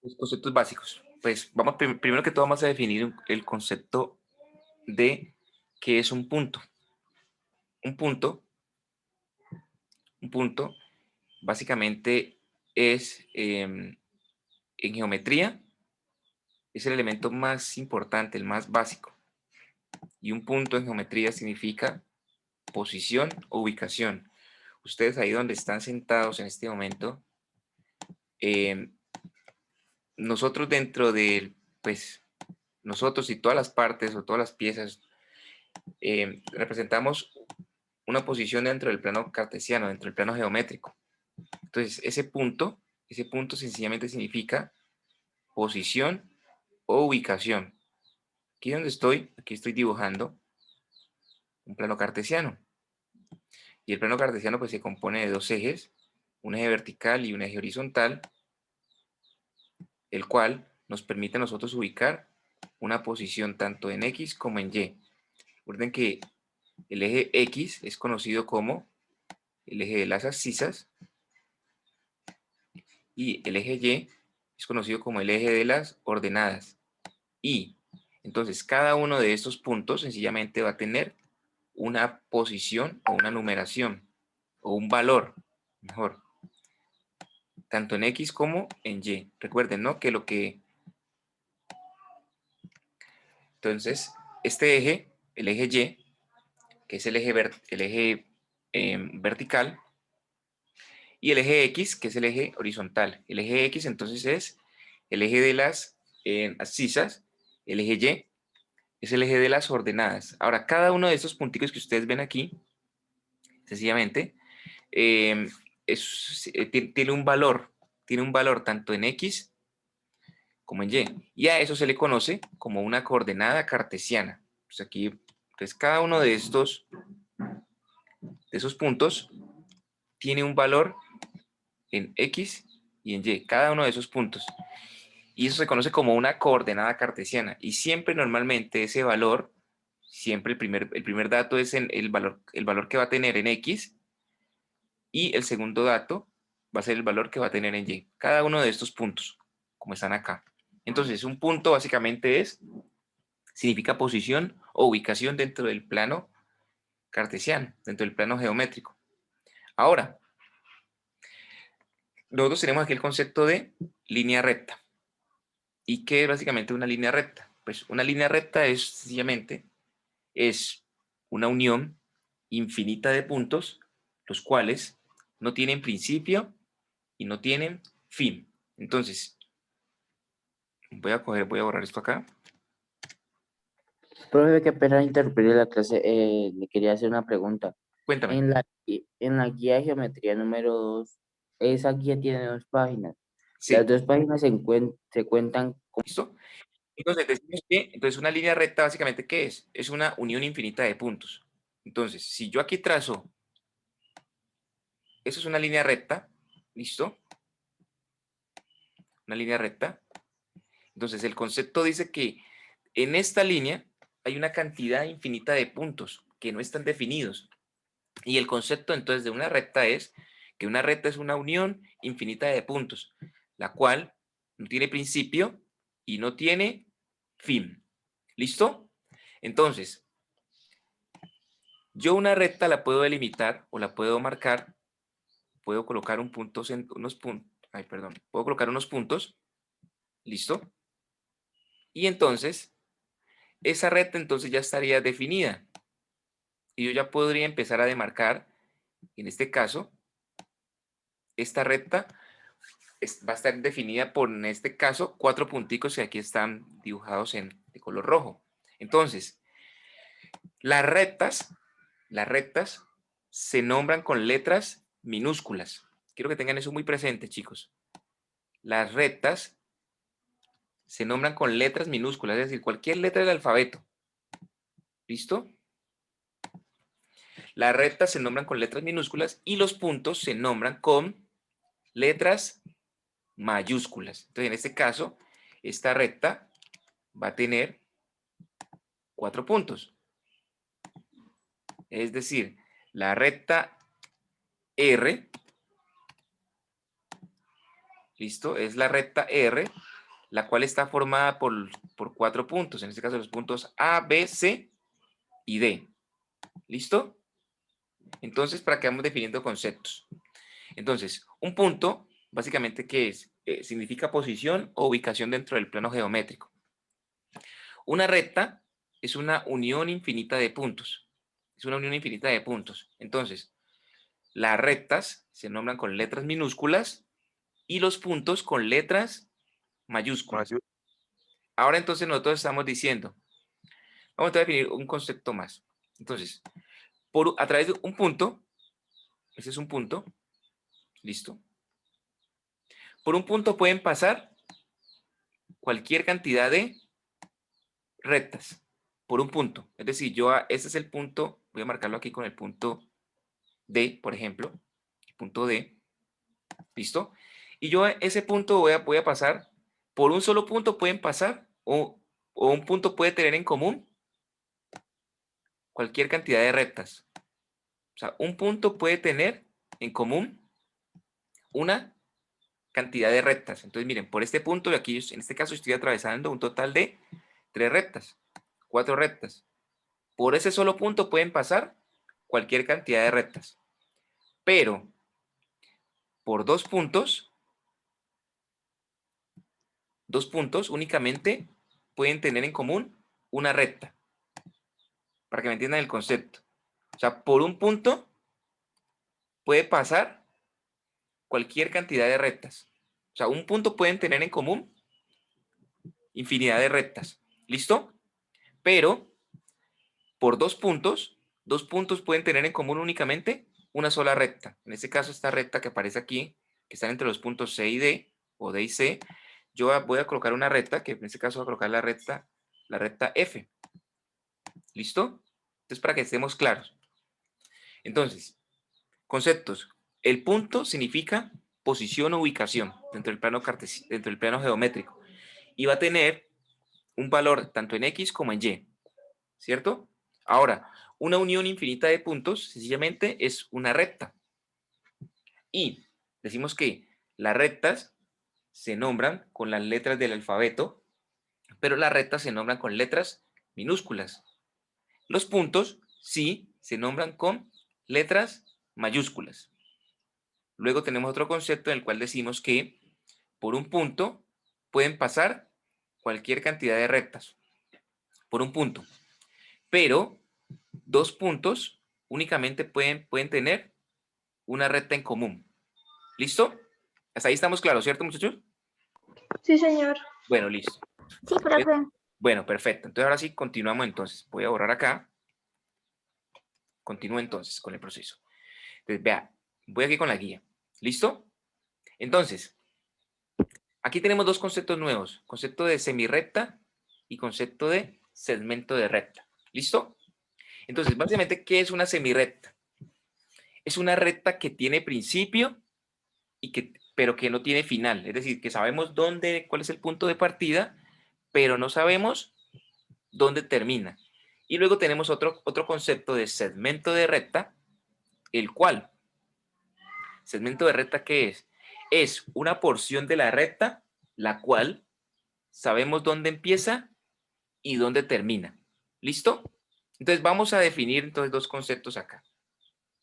Los conceptos básicos. Pues vamos, primero que todo vamos a definir el concepto de qué es un punto. Un punto, un punto básicamente es, en geometría, es el elemento más importante, el más básico. Y un punto en geometría significa posición o ubicación. Ustedes ahí donde están sentados en este momento, eh, nosotros dentro de, pues, nosotros y todas las partes o todas las piezas, representamos una posición dentro del plano cartesiano, dentro del plano geométrico. Entonces, ese punto sencillamente significa posición o ubicación. Aquí donde estoy, aquí estoy dibujando un plano cartesiano. Y el plano cartesiano pues se compone de dos ejes, un eje vertical y un eje horizontal, el cual nos permite a nosotros ubicar una posición tanto en X como en Y. Recuerden que el eje X es conocido como el eje de las abscisas y el eje Y es conocido como el eje de las ordenadas. Y entonces cada uno de estos puntos sencillamente va a tener una posición o una numeración o un valor, mejor, tanto en X como en Y. Recuerden, ¿no? Que lo que... Entonces, este eje, el eje Y, que es el eje vertical, y el eje X, que es el eje horizontal. El eje X entonces es el eje de las abscisas, el eje Y es el eje de las ordenadas. Ahora, cada uno de estos punticos que ustedes ven aquí, sencillamente, eh, tiene un valor tanto en X como en Y. Y a eso se le conoce como una coordenada cartesiana. Pues aquí, pues cada uno de esos puntos tiene un valor en X y en Y, cada uno de esos puntos. Y eso se conoce como una coordenada cartesiana. Y siempre normalmente ese valor, siempre el primer dato es el valor que va a tener en X y el segundo dato va a ser el valor que va a tener en Y. Cada uno de estos puntos, como están acá. Entonces, un punto básicamente significa posición o ubicación dentro del plano cartesiano, dentro del plano geométrico. Ahora, nosotros tenemos aquí el concepto de línea recta. ¿Y qué es básicamente una línea recta? Pues una línea recta es sencillamente una unión infinita de puntos, los cuales no tienen principio y no tienen fin. Entonces, voy a borrar esto acá. Profe, qué pena interrumpir la clase. Le quería hacer una pregunta. Cuéntame. En la guía de geometría número 2, esa guía tiene 2 páginas. Las Sí, 2 páginas se cuentan como... ¿listo? Entonces, decimos que entonces una línea recta básicamente, ¿qué es? Es una unión infinita de puntos. Entonces, si yo aquí trazo, eso es una línea recta, ¿listo? Una línea recta. Entonces, el concepto dice que en esta línea hay una cantidad infinita de puntos que no están definidos. Y el concepto entonces de una recta es que una recta es una unión infinita de puntos, la cual no tiene principio y no tiene fin. ¿Listo? Entonces, yo una recta la puedo delimitar o la puedo marcar, puedo colocar unos puntos, ay, perdón, puedo colocar unos puntos, ¿listo? Y entonces, esa recta entonces ya estaría definida y yo ya podría empezar a demarcar, en este caso, esta recta va a estar definida por, en este caso, 4 punticos que aquí están dibujados de color rojo. Entonces, las rectas, las rectas se nombran con letras minúsculas. Quiero que tengan eso muy presente, chicos. Las rectas se nombran con letras minúsculas, es decir, cualquier letra del alfabeto. ¿Listo? Las rectas se nombran con letras minúsculas y los puntos se nombran con letras mayúsculas. Entonces, en este caso, esta recta va a tener 4 puntos. Es decir, la recta R, ¿listo? Es la recta R la cual está formada por 4 puntos, en este caso los puntos A, B, C y D. ¿Listo? Entonces, para que vamos definiendo conceptos. Entonces, un punto, básicamente, ¿qué es? Significa posición o ubicación dentro del plano geométrico. Una recta es una unión infinita de puntos. Es una unión infinita de puntos. Entonces, las rectas se nombran con letras minúsculas y los puntos con letras mayúsculas. Ahora entonces nosotros estamos diciendo, vamos a definir un concepto más. Entonces, a través de un punto, ese es un punto, listo. Por un punto pueden pasar cualquier cantidad de rectas, por un punto. Es decir, ese es el punto, voy a marcarlo aquí con el punto D, por ejemplo, el punto D, listo. Y yo ese punto voy a pasar, por un solo punto pueden pasar, o un punto puede tener en común cualquier cantidad de rectas. O sea, un punto puede tener en común una cantidad de rectas. Entonces, miren, por este punto, aquí en este caso estoy atravesando un total de 3 rectas, 4 rectas. Por ese solo punto pueden pasar cualquier cantidad de rectas. Pero por dos puntos únicamente pueden tener en común una recta. Para que me entiendan el concepto. O sea, por un punto puede pasar cualquier cantidad de rectas. O sea, un punto pueden tener en común infinidad de rectas. ¿Listo? Pero por dos puntos pueden tener en común únicamente una sola recta. En este caso, esta recta que aparece aquí, que están entre los puntos C y D, o D y C, yo voy a colocar una recta, que en este caso voy a colocar la recta F. ¿Listo? Entonces, para que estemos claros. Entonces, conceptos. El punto significa posición o ubicación dentro del plano geométrico. Y va a tener un valor tanto en X como en Y. ¿Cierto? Ahora, una unión infinita de puntos sencillamente es una recta. Y decimos que las rectas se nombran con las letras del alfabeto, pero las rectas se nombran con letras minúsculas. Los puntos sí se nombran con letras mayúsculas. Luego tenemos otro concepto en el cual decimos que por un punto pueden pasar cualquier cantidad de rectas. Por un punto. Pero dos puntos únicamente pueden tener una recta en común. ¿Listo? Hasta ahí estamos claros, ¿cierto, muchachos? Sí, señor. Bueno, listo. Sí, profe. Bueno, perfecto. Entonces ahora sí continuamos entonces. Voy a borrar acá. Continúo entonces con el proceso. Entonces, vea, voy aquí con la guía. ¿Listo? Entonces, aquí tenemos dos conceptos nuevos. Concepto de semirrecta y concepto de segmento de recta. ¿Listo? Entonces, básicamente, ¿qué es una semirrecta? Es una recta que tiene principio pero que no tiene final. Es decir, que sabemos cuál es el punto de partida, pero no sabemos dónde termina. Y luego tenemos otro concepto de segmento de recta, el cual, segmento de recta, ¿qué es? Es una porción de la recta, la cual sabemos dónde empieza y dónde termina. ¿Listo? Entonces vamos a definir entonces dos conceptos acá.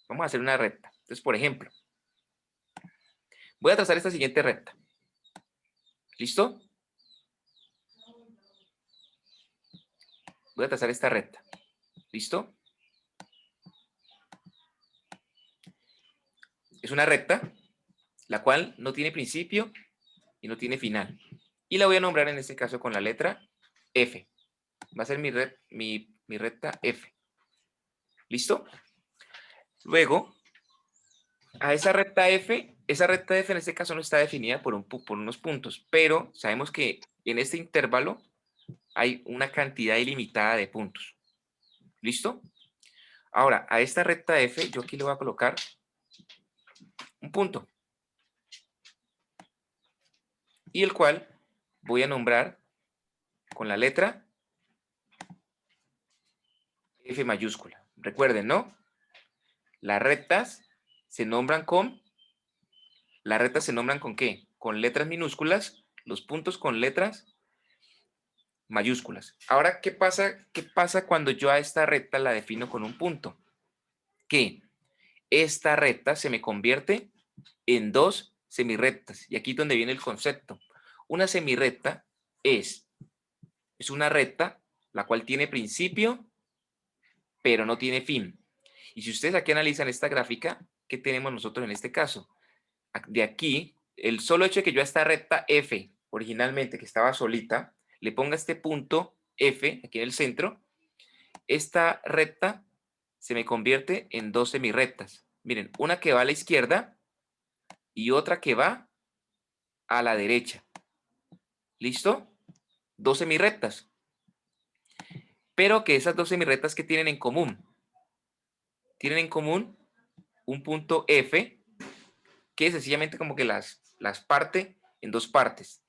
Vamos a hacer una recta. Entonces, por ejemplo, voy a trazar esta siguiente recta. ¿Listo? Voy a trazar esta recta. ¿Listo? Es una recta, la cual no tiene principio y no tiene final. Y la voy a nombrar en este caso con la letra F. Va a ser mi recta F. ¿Listo? Luego, a esa recta F en este caso no está definida por unos puntos, pero sabemos que en este intervalo hay una cantidad ilimitada de puntos. ¿Listo? Ahora, a esta recta F, yo aquí le voy a colocar un punto. Y el cual voy a nombrar con la letra F mayúscula. Recuerden, ¿no? Las rectas se nombran con ¿qué? Con letras minúsculas los puntos con letras mayúsculas. Ahora, ¿qué pasa cuando yo a esta recta la defino con un punto? Que esta recta se me convierte en dos semirrectas. Y aquí es donde viene el concepto. Una semirrecta es una recta la cual tiene principio, pero no tiene fin. Y si ustedes aquí analizan esta gráfica, ¿qué tenemos nosotros en este caso? De aquí, el solo hecho de que yo a esta recta F, originalmente que estaba solita, le ponga este punto F aquí en el centro, esta recta se me convierte en dos semirrectas. Miren, una que va a la izquierda y otra que va a la derecha. ¿Listo? Dos semirrectas. Pero que esas dos semirrectas, ¿qué tienen en común? Tienen en común un punto F que sencillamente como que las parte en dos partes.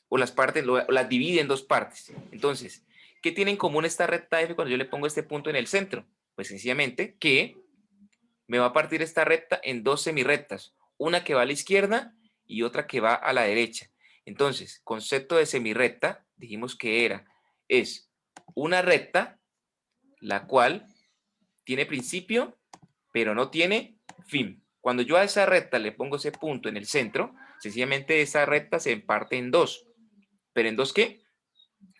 O las divide en dos partes. Entonces, ¿qué tiene en común esta recta F cuando yo le pongo este punto en el centro? Pues sencillamente que me va a partir esta recta en dos semirrectas, una que va a la izquierda y otra que va a la derecha. Entonces, concepto de semirrecta, dijimos que es una recta la cual tiene principio, pero no tiene fin. Cuando yo a esa recta le pongo ese punto en el centro, sencillamente esa recta se parte en dos. ¿Pero en dos qué?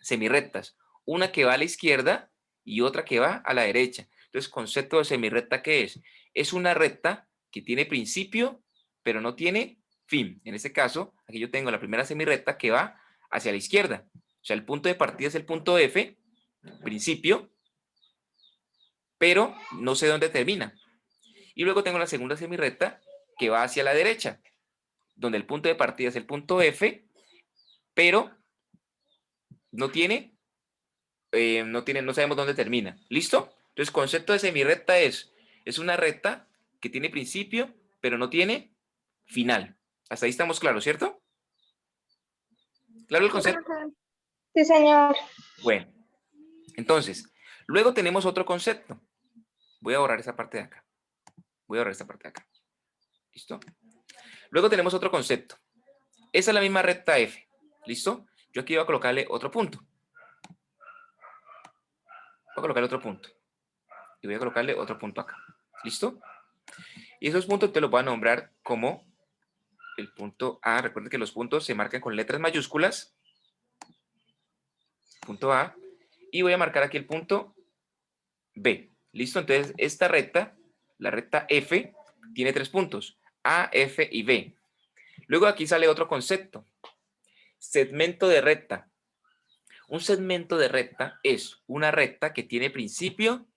Semirrectas. Una que va a la izquierda y otra que va a la derecha. Entonces, concepto de semirrecta, ¿qué es? Es una recta que tiene principio, pero no tiene fin. En este caso, aquí yo tengo la primera semirrecta que va hacia la izquierda. O sea, el punto de partida es el punto F, principio, pero no sé dónde termina. Y luego tengo la segunda semirrecta que va hacia la derecha, donde el punto de partida es el punto F, pero no sabemos dónde termina. ¿Listo? Entonces, concepto de semirrecta es una recta que tiene principio, pero no tiene final. Hasta ahí estamos claros, ¿cierto? ¿Claro el concepto? Sí, señor. Bueno, entonces, luego tenemos otro concepto. Voy a borrar esa parte de acá. Voy a borrar esta parte de acá. ¿Listo? Luego tenemos otro concepto. Esa es la misma recta F. ¿Listo? Yo aquí voy a colocarle otro punto. Voy a colocarle otro punto. Y voy a colocarle otro punto acá. ¿Listo? Y esos puntos te los voy a nombrar como el punto A. Recuerden que los puntos se marcan con letras mayúsculas. Punto A. Y voy a marcar aquí el punto B. ¿Listo? Entonces, esta recta, la recta F, tiene tres puntos. A, F y B. Luego aquí sale otro concepto. Segmento de recta. Un segmento de recta es una recta que tiene principio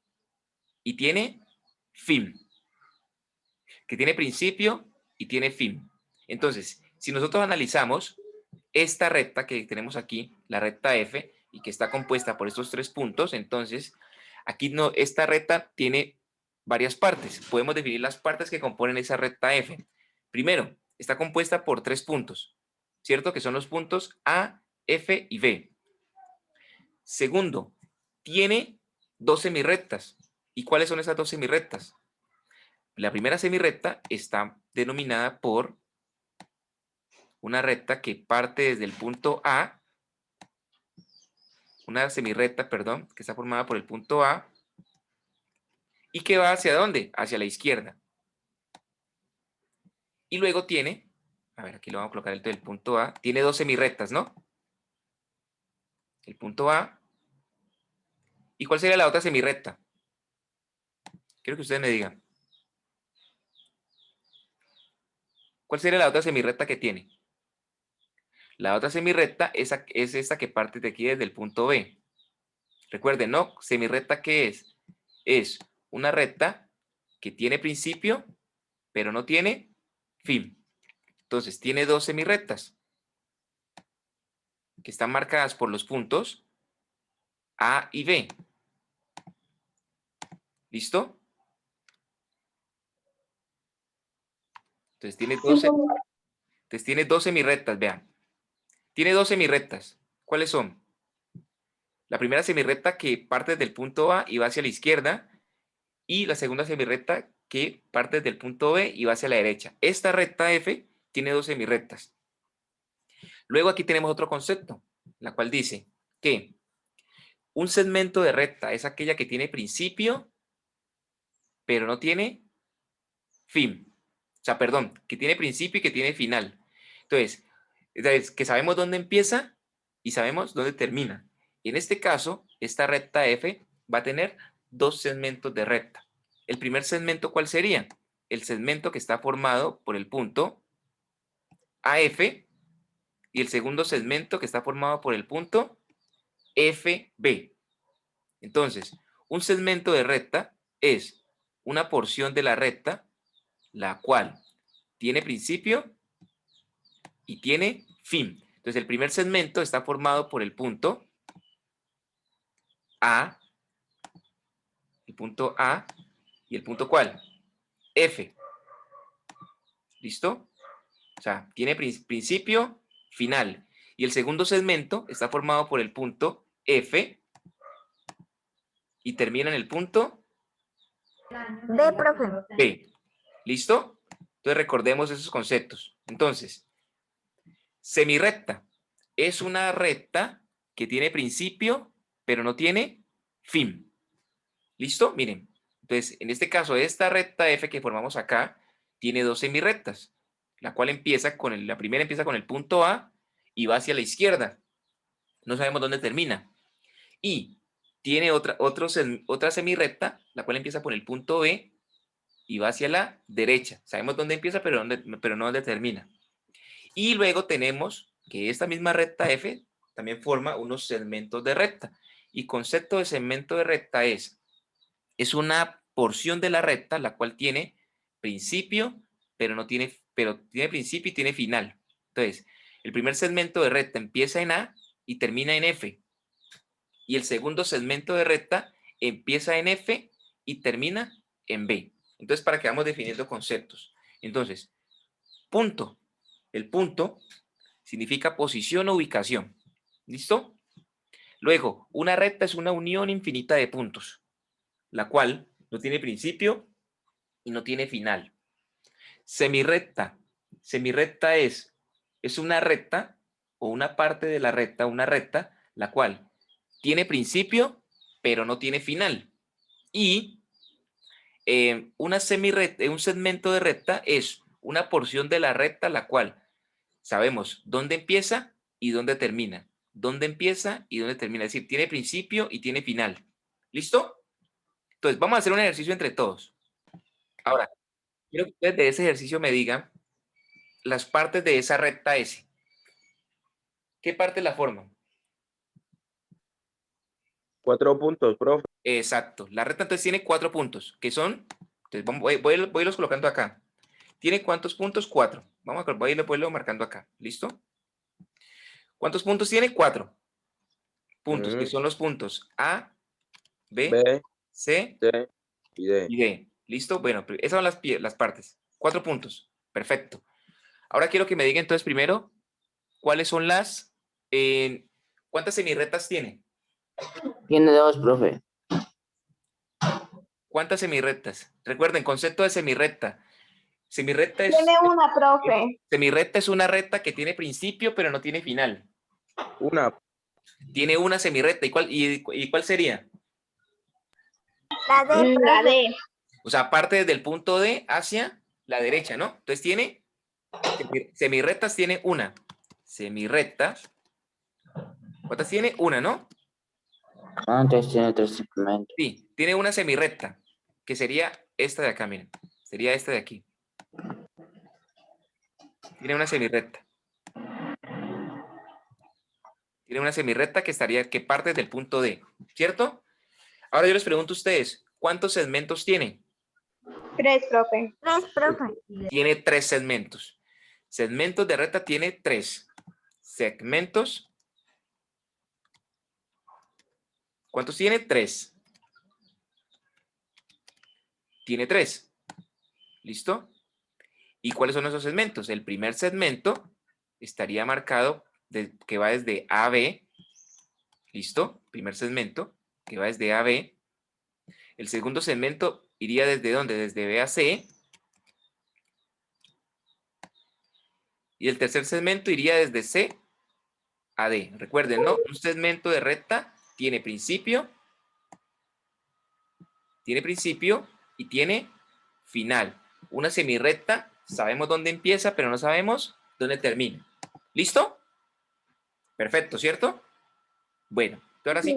y tiene fin. Que tiene principio y tiene fin. Entonces, si nosotros analizamos esta recta que tenemos aquí, la recta F, y que está compuesta por estos tres puntos, entonces, aquí no, esta recta tiene varias partes. Podemos definir las partes que componen esa recta F. Primero, está compuesta por tres puntos, ¿cierto? Que son los puntos A, F y B. Segundo, tiene dos semirrectas. ¿Y cuáles son esas dos semirrectas? La primera semirrecta está denominada por una recta que parte desde el punto A, una semirrecta, perdón, que está formada por el punto A y que va hacia dónde? Hacia la izquierda. Y luego tiene, a ver, aquí lo vamos a colocar el punto A, tiene dos semirrectas, ¿no? El punto A. ¿Y cuál sería la otra semirrecta? Quiero que ustedes me digan. ¿Cuál sería la otra semirrecta que tiene? La otra semirrecta es esta que parte de aquí desde el punto B. Recuerden, ¿no? ¿Semirrecta qué es? Es una recta que tiene principio, pero no tiene fin. Entonces, tiene dos semirrectas que están marcadas por los puntos A y B. ¿Listo? Entonces, tiene dos semirrectas, vean. Tiene dos semirrectas. ¿Cuáles son? La primera semirrecta que parte del punto A y va hacia la izquierda, y la segunda semirrecta que parte del punto B y va hacia la derecha. Esta recta F tiene dos semirrectas. Luego aquí tenemos otro concepto, la cual dice que un segmento de recta es aquella que tiene principio, pero no tiene fin. O sea, perdón, que tiene principio y que tiene final. Entonces, que sabemos dónde empieza y sabemos dónde termina. Y en este caso, esta recta F va a tener dos segmentos de recta. El primer segmento, ¿cuál sería? El segmento que está formado por el punto AF y el segundo segmento que está formado por el punto FB. Entonces, un segmento de recta es una porción de la recta la cual tiene principio y tiene fin. Entonces, el primer segmento está formado por el punto A, el punto A y el punto ¿cuál? F. ¿Listo? O sea, tiene principio, final. Y el segundo segmento está formado por el punto F y termina en el punto D, profe. B. ¿Listo? Entonces recordemos esos conceptos. Entonces, semirrecta es una recta que tiene principio, pero no tiene fin. ¿Listo? Miren. Entonces, en este caso, esta recta F que formamos acá tiene dos semirrectas, la cual empieza con la primera empieza con el punto A y va hacia la izquierda. No sabemos dónde termina. Y tiene otra semirrecta, la cual empieza por el punto B y va hacia la derecha. Sabemos dónde empieza, pero no dónde termina. Y luego tenemos que esta misma recta F también forma unos segmentos de recta. Y concepto de segmento de recta es una porción de la recta la cual tiene principio, pero tiene principio y tiene final. Entonces, el primer segmento de recta empieza en A y termina en F. Y el segundo segmento de recta empieza en F y termina en B. Entonces, para que vamos definiendo conceptos. Entonces, punto. El punto significa posición o ubicación. ¿Listo? Luego, una recta es una unión infinita de puntos, la cual no tiene principio y no tiene final. Semirrecta. Semirrecta es una recta o una parte de la recta, una recta, la cual tiene principio, pero no tiene final. Y una semirrecta, un segmento de recta es una porción de la recta, la cual sabemos dónde empieza y dónde termina. Dónde empieza y dónde termina. Es decir, tiene principio y tiene final. ¿Listo? Entonces, vamos a hacer un ejercicio entre todos. Ahora, quiero que ustedes de ese ejercicio me digan las partes de esa recta S. ¿Qué parte la forman? 4 puntos, profe. Exacto. La recta entonces tiene 4 puntos, que son, entonces voy los colocando acá. ¿Tiene cuántos puntos? 4. Voy a irlo marcando acá. ¿Listo? ¿Cuántos puntos tiene? 4 puntos, que son los puntos A, B, B, C C y D. y D. ¿Listo? Bueno, esas son las partes. 4 puntos. Perfecto. Ahora quiero que me digan entonces primero cuáles son ¿cuántas semirrectas tiene? Tiene dos, profe. ¿Cuántas semirrectas? Recuerden, concepto de semirrecta. Semirrecta Tiene una, profe. semirrecta es una recta que tiene principio, pero no tiene final. Una. Tiene una semirrecta. ¿Y cuál sería? La D, la D. O sea, parte desde el punto D hacia la derecha, ¿no? Entonces tiene, semirrectas tiene una. Semirrectas. ¿Cuántas tiene? Una, ¿no? Ah, entonces tiene tres simplemente. Sí, tiene una semirrecta, que sería esta de acá, miren. Sería esta de aquí. Tiene una semirrecta. Tiene una semirrecta que parte desde el punto D, ¿cierto? Ahora yo les pregunto a ustedes, ¿cuántos segmentos tiene? 3, profe. 3, profe. Tiene 3 segmentos. Segmentos de recta tiene 3. Segmentos. ¿Cuántos tiene? 3. Tiene 3. ¿Listo? ¿Y cuáles son esos segmentos? El primer segmento estaría marcado que va desde AB. ¿Listo? Primer segmento que va desde AB. El segundo segmento iría desde ¿dónde? Desde B a C. Y el tercer segmento iría desde C AD. Recuerden, ¿no? Un segmento de recta tiene principio y tiene final. Una semirrecta, sabemos dónde empieza, pero no sabemos dónde termina. ¿Listo? Perfecto, ¿cierto? Bueno, ahora sí,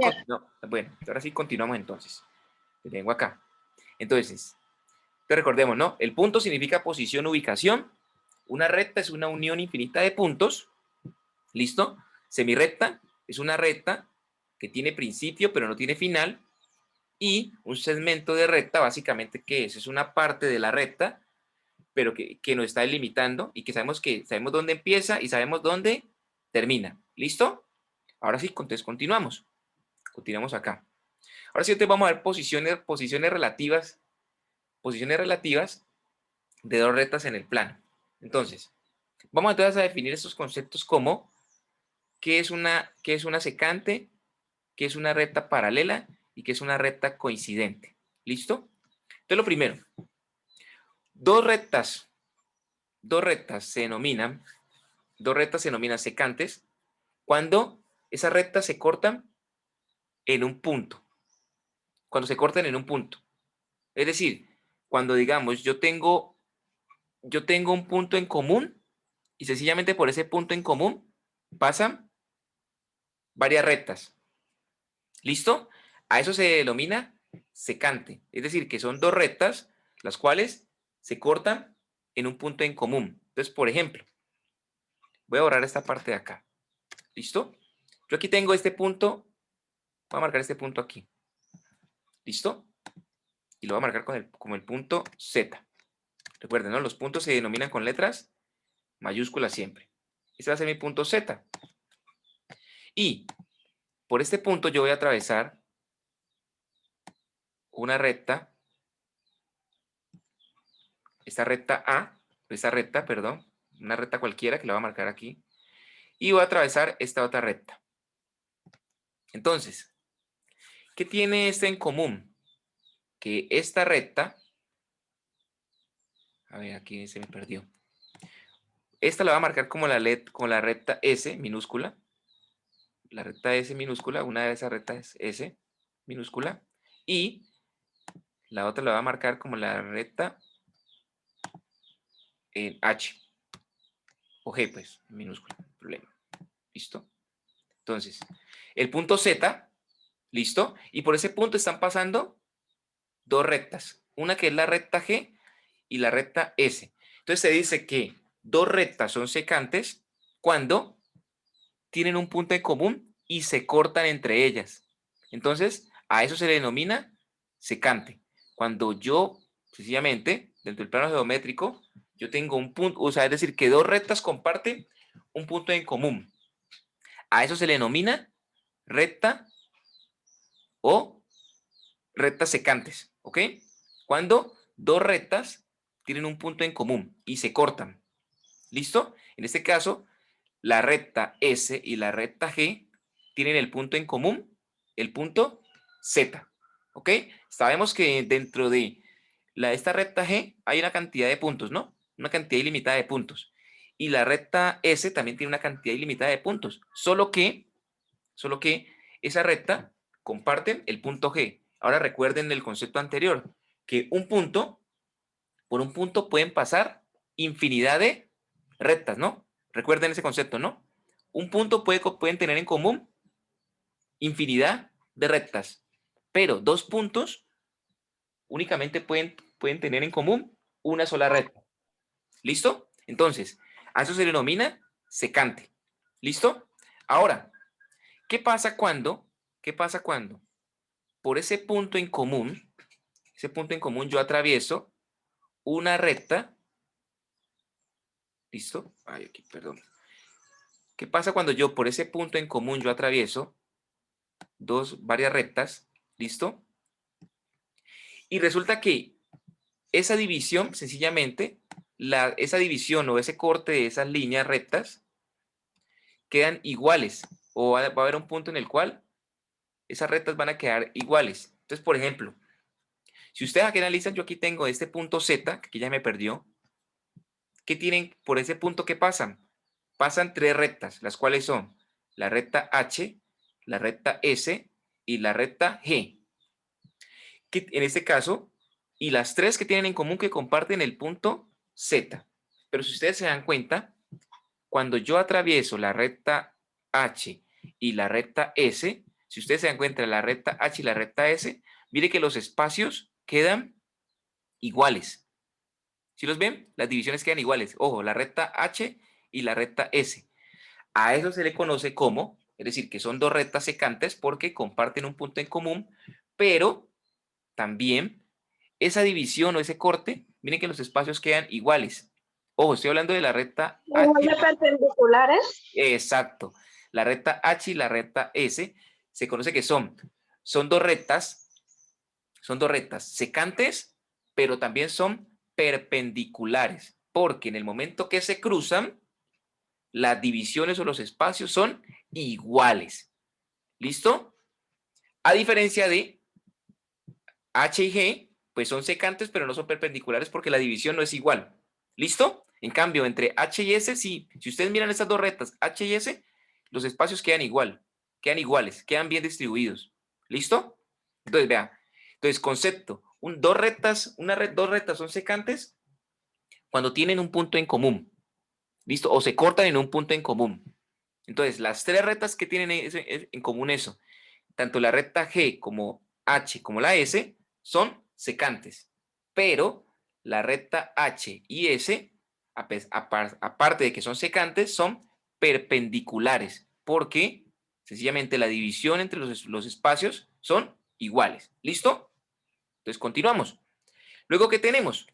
ahora sí continuamos entonces. Tengo acá. Entonces, recordemos, ¿no? El punto significa posición, ubicación. Una recta es una unión infinita de puntos. ¿Listo? Semirrecta es una recta que tiene principio, pero no tiene final. Y un segmento de recta, básicamente, ¿qué es? Es una parte de la recta, pero que nos está delimitando y que sabemos dónde empieza y sabemos dónde termina. ¿Listo? Ahora sí, entonces continuamos. Continuamos acá. Ahora sí, entonces vamos a ver posiciones relativas de dos rectas en el plano. Entonces, vamos entonces a definir estos conceptos como qué es una secante, qué es una recta paralela y qué es una recta coincidente. ¿Listo? Entonces, lo primero, dos rectas se denominan secantes cuando esas rectas se cortan en un punto. Cuando se cortan en un punto. Es decir, cuando digamos yo tengo un punto en común y sencillamente por ese punto en común pasan varias rectas. ¿Listo? A eso se denomina secante. Es decir, que son dos rectas las cuales se cortan en un punto en común. Entonces, por ejemplo, voy a borrar esta parte de acá. ¿Listo? Yo aquí tengo este punto. Voy a marcar este punto aquí. ¿Listo? Y lo voy a marcar como el punto Z. Recuerden, ¿no? Los puntos se denominan con letras mayúsculas siempre. Este va a ser mi punto Z. Y por este punto yo voy a atravesar una recta. Esta recta, perdón. Una recta cualquiera que la voy a marcar aquí. Y voy a atravesar esta otra recta. Entonces, ¿qué tiene este en común? Que esta recta, a ver, aquí se me perdió. Esta la voy a marcar como la recta S minúscula. La recta S minúscula, una de esas rectas S minúscula. Y la otra la voy a marcar como la recta en H. O G, pues, en minúscula, no hay problema. ¿Listo? Entonces, el punto Z, ¿listo? Y por ese punto están pasando dos rectas. Una que es la recta G y la recta S. Entonces se dice que dos rectas son secantes cuando tienen un punto en común y se cortan entre ellas. Entonces, a eso se le denomina secante. Cuando yo, sencillamente, dentro del plano geométrico, yo tengo un punto, o sea, es decir, que dos rectas comparten un punto en común. A eso se le denomina recta o rectas secantes, ¿ok? Cuando dos rectas tienen un punto en común y se cortan. ¿Listo? En este caso, la recta S y la recta G tienen el punto en común, el punto Z. ¿Ok? Sabemos que dentro de esta recta G hay una cantidad de puntos, ¿no? Una cantidad ilimitada de puntos. Y la recta S también tiene una cantidad ilimitada de puntos. Solo que esa recta comparten el punto G. Ahora recuerden el concepto anterior, que por un punto pueden pasar infinidad de rectas, ¿no? Recuerden ese concepto, ¿no? Un punto pueden tener en común infinidad de rectas, pero dos puntos únicamente pueden tener en común una sola recta. ¿Listo? Entonces, a eso se le denomina secante. ¿Listo? Ahora, ¿qué pasa cuando por ese punto en común yo atravieso una recta? ¿Listo? Ay, aquí, perdón. ¿Qué pasa cuando yo por ese punto en común yo atravieso varias rectas? ¿Listo? Y resulta que esa división, sencillamente, esa división o ese corte de esas líneas rectas quedan iguales. O va a haber un punto en el cual esas rectas van a quedar iguales. Entonces, por ejemplo, si ustedes aquí analizan, yo aquí tengo este punto Z, que aquí ya me perdió. ¿Qué tienen por ese punto que pasan? Pasan tres rectas, las cuales son la recta H, la recta S y la recta G. Que en este caso, y las tres que tienen en común que comparten el punto Z. Pero si ustedes se dan cuenta, cuando yo atravieso la recta H y la recta S, si ustedes se dan cuenta, la recta H y la recta S, mire que los espacios quedan iguales. ¿Sí los ven? Las divisiones quedan iguales. Ojo, la recta H y la recta S. A eso se le conoce como, es decir, que son dos rectas secantes porque comparten un punto en común, pero también esa división o ese corte, miren que los espacios quedan iguales. Ojo, estoy hablando de la recta H. ¿Igual de perpendiculares? Exacto. La recta H y la recta S se conoce que son dos rectas secantes, pero también son perpendiculares, porque en el momento que se cruzan, las divisiones o los espacios son iguales. ¿Listo? A diferencia de H y G, pues son secantes, pero no son perpendiculares porque la división no es igual. ¿Listo? En cambio, entre H y S, si ustedes miran estas dos rectas, H y S, los espacios quedan iguales, quedan bien distribuidos. ¿Listo? Entonces, vean. Entonces, concepto. Dos rectas son secantes cuando tienen un punto en común. ¿Listo? O se cortan en un punto en común. Entonces, las tres rectas que tienen en común eso, tanto la recta G como H como la S, son secantes. Pero la recta H y S, aparte de que son secantes, son perpendiculares, porque sencillamente la división entre los espacios son iguales. ¿Listo? Entonces, continuamos. Luego, ¿qué tenemos?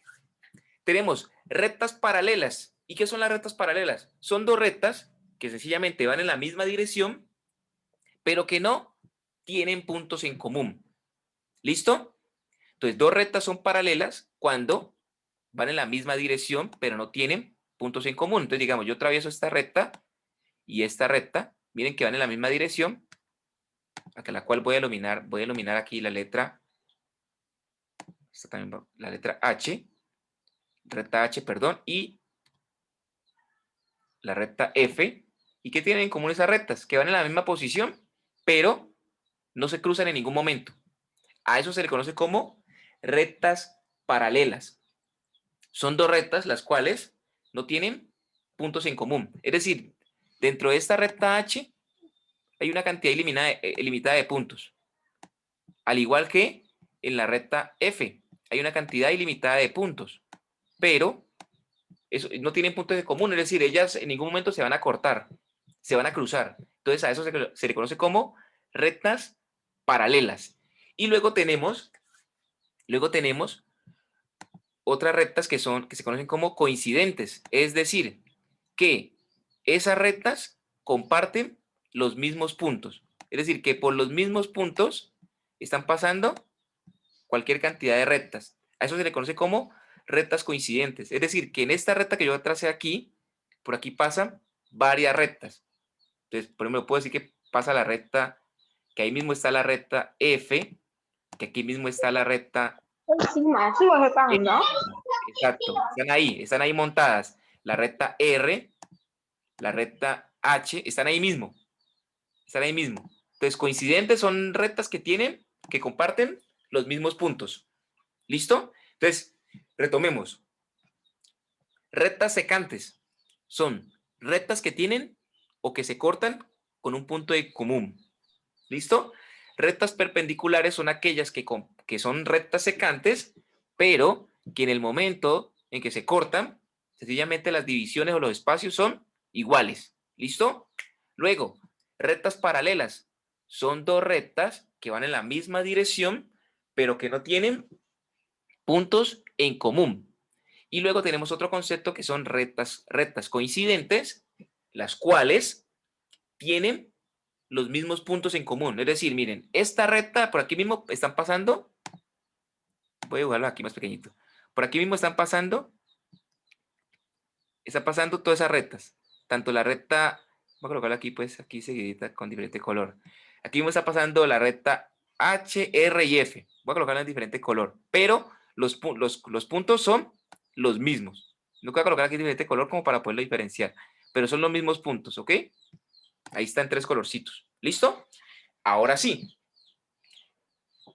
Tenemos rectas paralelas. ¿Y qué son las rectas paralelas? Son dos rectas que sencillamente van en la misma dirección, pero que no tienen puntos en común. ¿Listo? Entonces, dos rectas son paralelas cuando van en la misma dirección, pero no tienen puntos en común. Entonces, digamos, yo atravieso esta recta y esta recta. Miren que van en la misma dirección, a la cual voy a iluminar aquí la letra, esta también va, la letra H, recta H, perdón, y la recta F. ¿Y qué tienen en común esas rectas? Que van en la misma posición, pero no se cruzan en ningún momento. A eso se le conoce como rectas paralelas. Son dos rectas las cuales no tienen puntos en común. Es decir, dentro de esta recta H hay una cantidad ilimitada de puntos. Al igual que en la recta F hay una cantidad ilimitada de puntos. Pero eso, no tienen puntos en común. Es decir, ellas en ningún momento se van a cortar, se van a cruzar. Entonces a eso se le conoce como rectas paralelas. Y luego tenemos otras rectas que se conocen como coincidentes, es decir, que esas rectas comparten los mismos puntos. Es decir, que por los mismos puntos están pasando cualquier cantidad de rectas. A eso se le conoce como rectas coincidentes. Es decir, que en esta recta que yo tracé aquí, por aquí pasan varias rectas. Entonces, por ejemplo, puedo decir que pasa la recta, que ahí mismo está la recta F, que aquí mismo está la recta. ¿No? Exacto, están ahí montadas. La recta R, la recta H, están ahí mismo. Entonces, coincidentes son rectas que comparten los mismos puntos. ¿Listo? Entonces, retomemos. Rectas secantes son rectas que tienen o que se cortan con un punto de común. ¿Listo? Rectas perpendiculares son aquellas que son rectas secantes, pero que en el momento en que se cortan, sencillamente las divisiones o los espacios son iguales. ¿Listo? Luego, rectas paralelas son dos rectas que van en la misma dirección, pero que no tienen puntos en común. Y luego tenemos otro concepto que son rectas coincidentes, las cuales tienen los mismos puntos en común. Es decir, miren, esta recta, por aquí mismo están pasando, voy a dibujarlo aquí más pequeñito, por aquí mismo están pasando todas esas rectas, tanto la recta, voy a colocarla aquí, pues aquí seguidita con diferente color. Aquí mismo está pasando la recta H, R y F, voy a colocarla en diferente color, pero los puntos son los mismos. No voy a colocar aquí diferente color como para poderlo diferenciar, pero son los mismos puntos, ¿ok? Ahí están 3 colorcitos. ¿Listo? Ahora sí.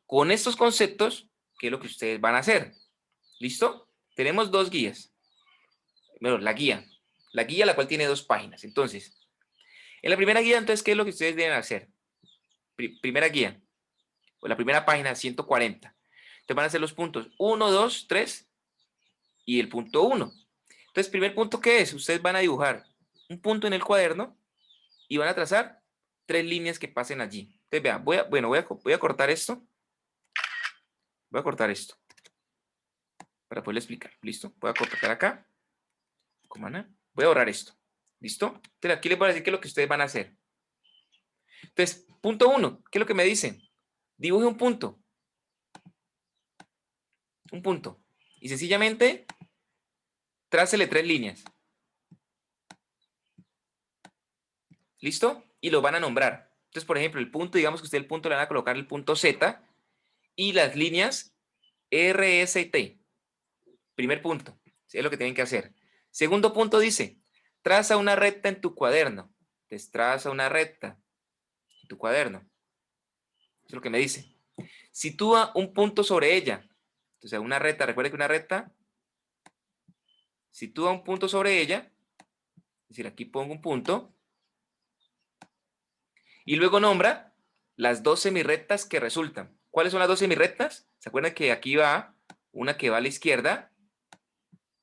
Con estos conceptos, ¿qué es lo que ustedes van a hacer? ¿Listo? Tenemos 2 guías. Bueno, la guía, la cual tiene 2 páginas. Entonces, en la primera guía, entonces, ¿qué es lo que ustedes deben hacer? Primera guía, o la primera página, 140. Entonces van a hacer los puntos 1, 2, 3 y el punto 1. Entonces, primer punto, ¿qué es? Ustedes van a dibujar un punto en el cuaderno y van a trazar 3 líneas que pasen allí. Entonces, vean, voy a cortar esto. Voy a cortar esto para poderle explicar. ¿Listo? Voy a cortar acá. Voy a borrar esto. ¿Listo? Entonces, aquí les voy a decir qué es lo que ustedes van a hacer. Entonces, punto 1, ¿qué es lo que me dicen? Dibuje un punto. Un punto. Y sencillamente, trácele 3 líneas. ¿Listo? Y lo van a nombrar. Entonces, por ejemplo, el punto, digamos que usted el punto le van a colocar el punto Z y las líneas R, S y T. Primer punto. ¿Sí? Es lo que tienen que hacer. Segundo punto dice, traza una recta en tu cuaderno. Entonces, traza una recta en tu cuaderno. Eso es lo que me dice. Sitúa un punto sobre ella. Entonces, una recta, recuerde que una recta, sitúa un punto sobre ella. Es decir, aquí pongo un punto. Y luego nombra las 2 semirrectas que resultan. ¿Cuáles son las 2 semirrectas? ¿Se acuerdan que aquí va una que va a la izquierda?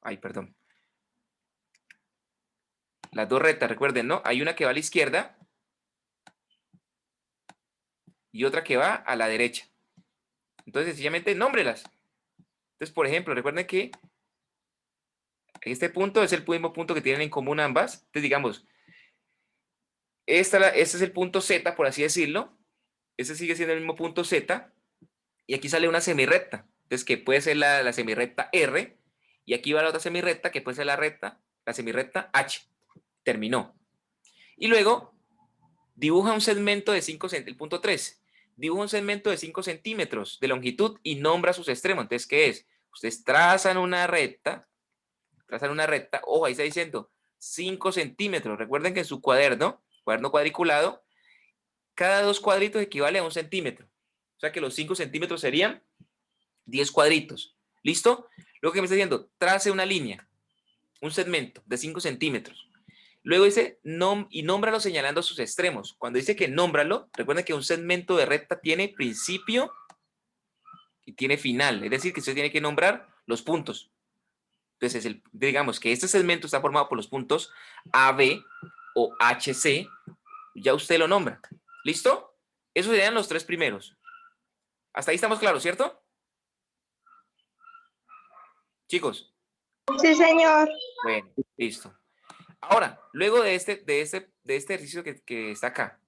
Ay, perdón. Las 2 rectas, recuerden, ¿no? Hay una que va a la izquierda y otra que va a la derecha. Entonces, sencillamente, nómbrelas. Entonces, por ejemplo, recuerden que este punto es el mismo punto que tienen en común ambas. Entonces, digamos, este es el punto Z, por así decirlo. Este sigue siendo el mismo punto Z. Y aquí sale una semirrecta. Entonces, que puede ser la semirrecta R. Y aquí va la otra semirrecta, que puede ser la semirrecta H. Terminó. Y luego, dibuja un segmento de 5 centímetros. El punto 3. Dibuja un segmento de 5 centímetros de longitud y nombra sus extremos. Entonces, ¿qué es? Ustedes trazan una recta. Ojo, ahí está diciendo 5 centímetros. Recuerden que en su cuaderno cuadriculado, cada 2 cuadritos equivale a 1 centímetro. O sea que los 5 centímetros serían 10 cuadritos. ¿Listo? Luego que me está diciendo, trace una línea, un segmento de 5 centímetros. Luego dice, nómbralo señalando sus extremos. Cuando dice que nómbralo, recuerden que un segmento de recta tiene principio y tiene final. Es decir, que usted tiene que nombrar los puntos. Entonces, digamos que este segmento está formado por los puntos AB o HC. Ya usted lo nombra. ¿Listo? Esos serían los 3 primeros. Hasta ahí estamos claros, ¿cierto? Chicos. Sí, señor. Bueno, listo. Ahora, luego de este ejercicio que está acá,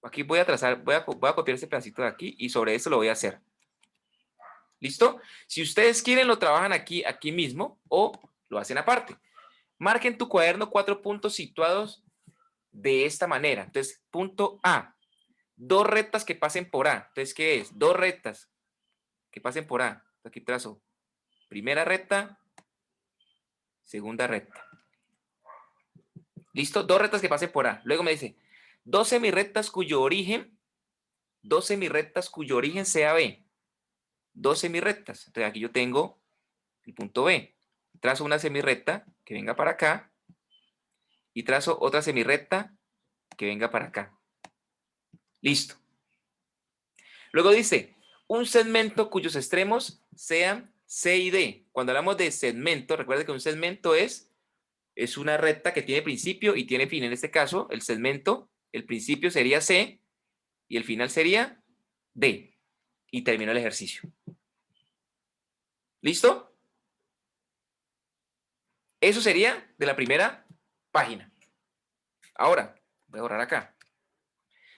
aquí voy a trazar, voy a copiar este pedacito de aquí y sobre esto lo voy a hacer. ¿Listo? Si ustedes quieren, lo trabajan aquí mismo o lo hacen aparte. Marca en tu cuaderno 4 puntos situados de esta manera. Entonces, punto A, 2 rectas que pasen por A. Entonces, ¿qué es? 2 rectas que pasen por A. Aquí trazo primera recta, segunda recta. ¿Listo? 2 rectas que pasen por A. Luego me dice, 2 semirrectas cuyo origen sea B. 2 semirrectas. Entonces, aquí yo tengo el punto B. Trazo una semirrecta que venga para acá y trazo otra semirrecta que venga para acá. Listo. Luego dice, un segmento cuyos extremos sean C y D. Cuando hablamos de segmento, recuerda que un segmento es una recta que tiene principio y tiene fin. En este caso, el segmento, el principio sería C y el final sería D. Y terminó el ejercicio. ¿Listo? Eso sería de la primera página. Ahora, voy a borrar acá.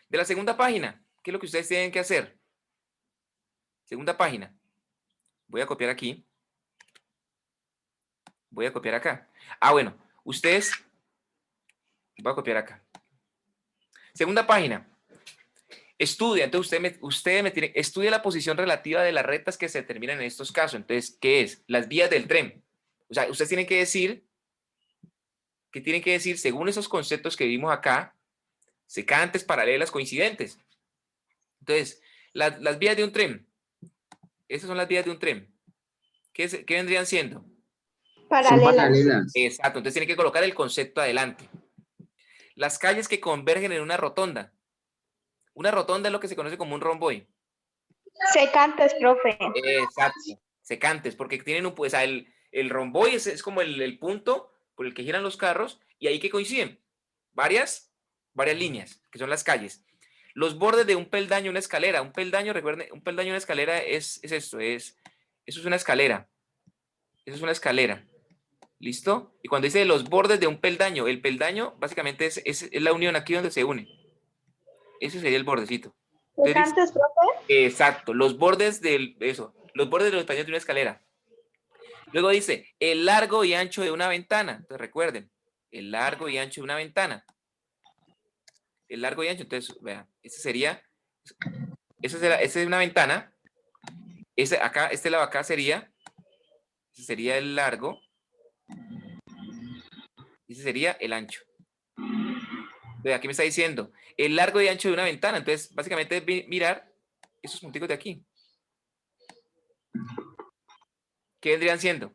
De la segunda página, ¿qué es lo que ustedes tienen que hacer? Segunda página. Voy a copiar aquí. Voy a copiar acá. Bueno, ustedes... Voy a copiar acá. Segunda página. Estudia, entonces estudia la posición relativa de las rectas que se determinan en estos casos. Entonces, ¿qué es? Las vías del tren. O sea, ustedes tienen que decir, según esos conceptos que vimos acá, secantes, paralelas, coincidentes. Entonces, las vías de un tren, esas son las vías de un tren. ¿Qué vendrían siendo? Son Paralelas. paralelas. Exacto, entonces tiene que colocar el concepto adelante. Las calles que convergen en una rotonda. Una rotonda es lo que se conoce como un romboide. Secantes, profe. Exacto, secantes, porque tienen un, pues, el romboide es como el punto por el que giran los carros y ahí que coinciden varias líneas, que son las calles. Los bordes de un peldaño, una escalera. Un peldaño, recuerden, un peldaño, una escalera es esto, eso es una escalera. Eso es una escalera. ¿Listo? Y cuando dice los bordes de un peldaño, el peldaño básicamente es la unión aquí donde se une. Ese sería el bordecito. Entonces, Secantes, profe. exacto, los bordes los bordes de los peldaños de una escalera. Luego dice el largo y ancho de una ventana. Entonces recuerden, el largo y ancho de una ventana. El largo y ancho, entonces, vean, esa es una ventana. Este lado acá sería el largo. Ese sería el ancho. Entonces, aquí me está diciendo el largo y ancho de una ventana. Entonces, básicamente es mirar esos punticos de aquí. ¿Qué vendrían siendo?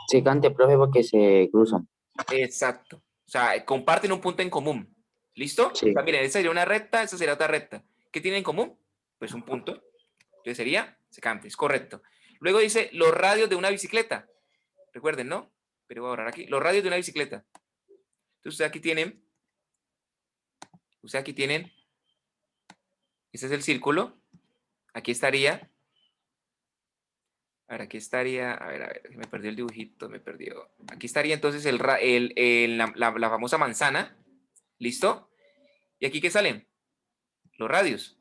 Secante, profe, porque se cruzan. Exacto. O sea, comparten un punto en común. ¿Listo? Sí. O sea, miren, esta sería una recta, esta sería otra recta. ¿Qué tienen en común? Pues un punto. Entonces sería secantes, correcto. Luego dice los radios de una bicicleta. Recuerden, ¿no? Pero voy a borrar aquí. Los radios de una bicicleta. Entonces ustedes aquí tienen, este es el círculo. Aquí estaría. A ver, aquí estaría. A ver, me perdió el dibujito, me perdió. Aquí estaría entonces la famosa manzana. ¿Listo? ¿Y aquí qué salen? Los radios.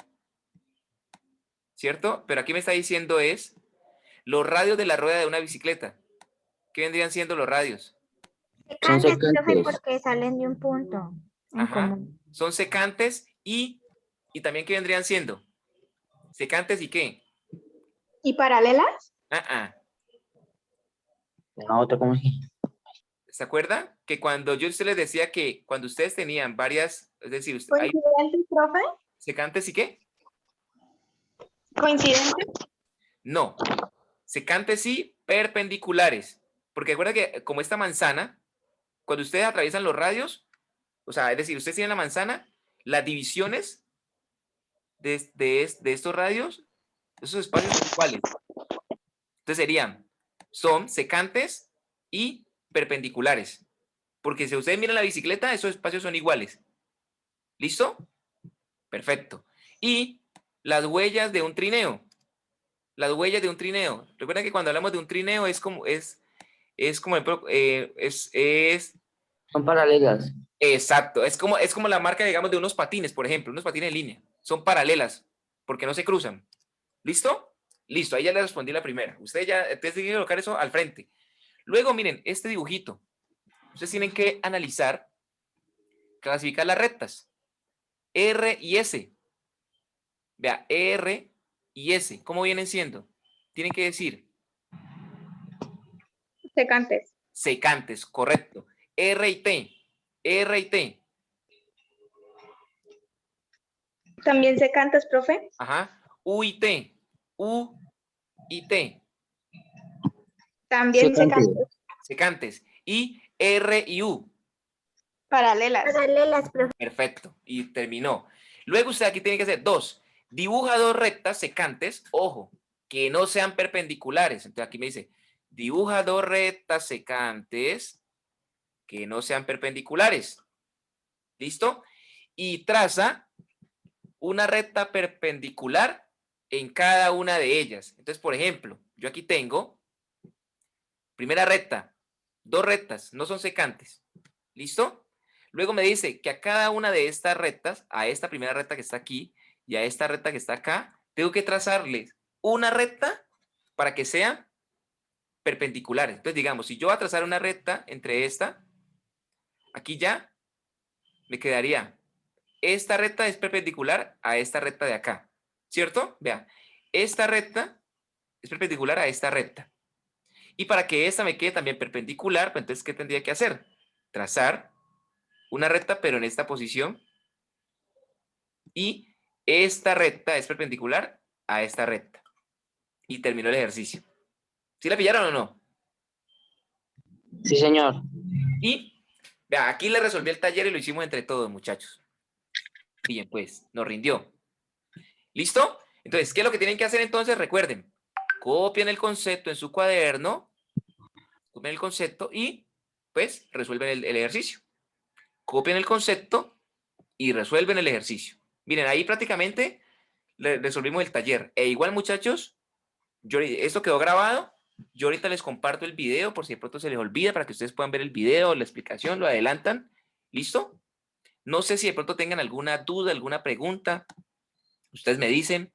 ¿Cierto? Pero aquí me está diciendo es los radios de la rueda de una bicicleta. ¿Qué vendrían siendo los radios? Son Secantes, profe, secantes. porque salen de un punto en Ajá. común. Son secantes y también ¿qué vendrían siendo? ¿Secantes y qué? ¿Y paralelas? La otra, ¿cómo se? ¿Se acuerdan? Que cuando yo les decía que cuando ustedes tenían varias, es decir, hay ¿Coincidentes, profe? secantes y qué? ¿Coincidentes? No. Secantes y perpendiculares. Porque recuerda que como esta manzana, cuando ustedes atraviesan los radios, o sea, es decir, ustedes tienen la manzana, las divisiones de estos radios, esos espacios son iguales. Entonces son secantes y perpendiculares. Porque si ustedes miran la bicicleta, esos espacios son iguales. ¿Listo? Perfecto. Y las huellas de un trineo. Las huellas de un trineo. Recuerden que cuando hablamos de un trineo es como Son paralelas. exacto, es como la marca, digamos, de unos patines, por ejemplo, unos patines en línea. Son paralelas, porque no se cruzan. ¿Listo? Listo, ahí ya le respondí la primera. Ustedes tienen que colocar eso al frente. Luego, miren, este dibujito. Ustedes tienen que analizar, clasificar las rectas. R y S. Vea, R y S, ¿cómo vienen siendo? Tienen que decir Secantes. secantes, correcto. R y T. R y T. ¿También secantes, profe? Ajá. U y T. U y T. También Secante. secantes. Secantes. Y R y U. Paralelas. Paralelas, profe. Perfecto. Y terminó. Luego usted aquí tiene que hacer dos. Dibuja dos rectas secantes. Ojo, que no sean perpendiculares. Entonces aquí me dice, dibuja dos rectas secantes que no sean perpendiculares. ¿Listo? Y traza una recta perpendicular en cada una de ellas. Entonces, por ejemplo, yo aquí tengo primera recta, dos rectas, no son secantes. ¿Listo? Luego me dice que a cada una de estas rectas, a esta primera recta que está aquí y a esta recta que está acá, tengo que trazarles una recta para que sean perpendiculares. Entonces, digamos, si yo voy a trazar una recta entre esta, aquí ya me quedaría, esta recta es perpendicular a esta recta de acá, ¿cierto? Vea, esta recta es perpendicular a esta recta. Y para que esta me quede también perpendicular, pues entonces, ¿qué tendría que hacer? Trazar una recta, pero en esta posición. Y esta recta es perpendicular a esta recta. Y terminó el ejercicio. ¿Sí la pillaron o no? Sí, señor. Y vea, aquí le resolví el taller y lo hicimos entre todos, muchachos. Bien, pues, nos rindió. ¿Listo? Entonces, ¿qué es lo que tienen que hacer entonces? Recuerden, copien el concepto en su cuaderno, copien el concepto y, pues, resuelven el ejercicio. Copien el concepto y resuelven el ejercicio. Miren, ahí prácticamente resolvimos el taller. E igual, muchachos, esto quedó grabado. Yo ahorita les comparto el video por si de pronto se les olvida para que ustedes puedan ver el video, la explicación, lo adelantan. ¿Listo? No sé si de pronto tengan alguna duda, alguna pregunta. Ustedes me dicen.